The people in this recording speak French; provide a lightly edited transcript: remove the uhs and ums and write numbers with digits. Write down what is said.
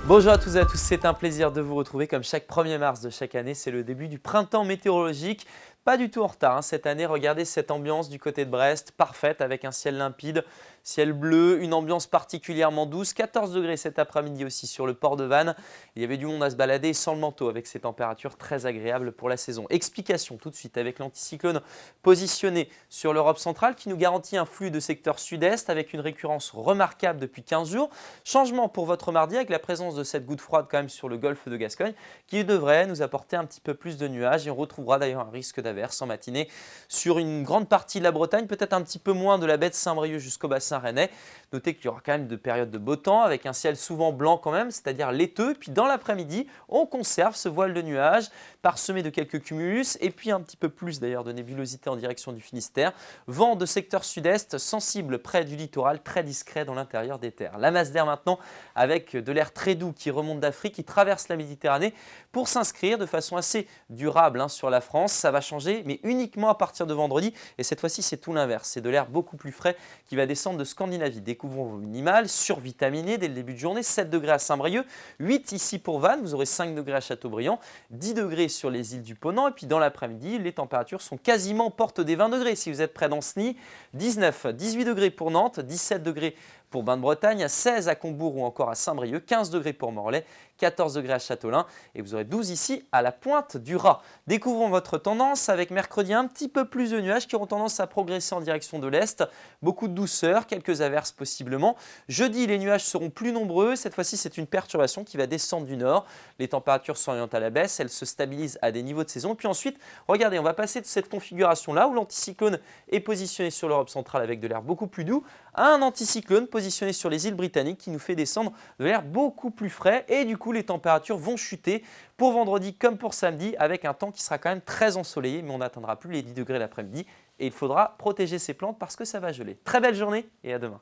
Bonjour à tous et à tous, c'est un plaisir de vous retrouver comme chaque 1er mars de chaque année. C'est le début du printemps météorologique. Pas du tout en retard cette année. Regardez cette ambiance du côté de Brest, parfaite avec un ciel limpide, ciel bleu, une ambiance particulièrement douce. 14 degrés cet après-midi aussi sur le port de Vannes. Il y avait du monde à se balader sans le manteau avec ces températures très agréables pour la saison. Explication tout de suite avec l'anticyclone positionné sur l'Europe centrale qui nous garantit un flux de secteur sud-est avec une récurrence remarquable depuis 15 jours. Changement pour votre mardi avec la présence de cette goutte froide quand même sur le golfe de Gascogne qui devrait nous apporter un petit peu plus de nuages et on retrouvera d'ailleurs un risque d'averse en matinée sur une grande partie de la Bretagne, peut-être un petit peu moins de la baie de Saint-Brieuc jusqu'au bassin rennais. Notez qu'il y aura quand même de périodes de beau temps avec un ciel souvent blanc quand même, c'est-à-dire laiteux. Puis dans l'après-midi, on conserve ce voile de nuages parsemé de quelques cumulus et puis un petit peu plus d'ailleurs de nébulosité en direction du Finistère. Vent de secteur sud-est sensible près du littoral, très discret dans l'intérieur des terres. La masse d'air maintenant avec de l'air très doux qui remonte d'Afrique, qui traverse la Méditerranée pour s'inscrire de façon assez durable sur la France. Ça va changer, mais uniquement à partir de vendredi. Et cette fois-ci, c'est tout l'inverse. C'est de l'air beaucoup plus frais qui va descendre de Scandinavie. Découvrons vos minimales, survitaminées dès le début de journée. 7 degrés à Saint-Brieuc, 8 ici pour Vannes. Vous aurez 5 degrés à Châteaubriand, 10 degrés sur les îles du Ponant. Et puis dans l'après-midi, les températures sont quasiment porte des 20 degrés. Si vous êtes près d'Ancenis, 19, 18 degrés pour Nantes, 17 degrés pour Bain-de-Bretagne, 16 à Combourg ou encore à Saint-Brieuc, 15 degrés pour Morlaix, 14 degrés à Châteaulin et vous aurez 12 ici à la pointe du Raz. Découvrons votre tendance avec mercredi un petit peu plus de nuages qui auront tendance à progresser en direction de l'est. Beaucoup de douceur, quelques averses possiblement. Jeudi, les nuages seront plus nombreux. Cette fois-ci, c'est une perturbation qui va descendre du nord. Les températures s'orientent à la baisse, elles se stabilisent à des niveaux de saison. Puis ensuite, regardez, on va passer de cette configuration-là où l'anticyclone est positionné sur l'Europe centrale avec de l'air beaucoup plus doux à un anticyclone positionné sur les îles britanniques qui nous fait descendre de l'air beaucoup plus frais et du coup les températures vont chuter pour vendredi comme pour samedi avec un temps qui sera quand même très ensoleillé mais on n'atteindra plus les 10 degrés l'après-midi et il faudra protéger ces plantes parce que ça va geler. Très belle journée et à demain.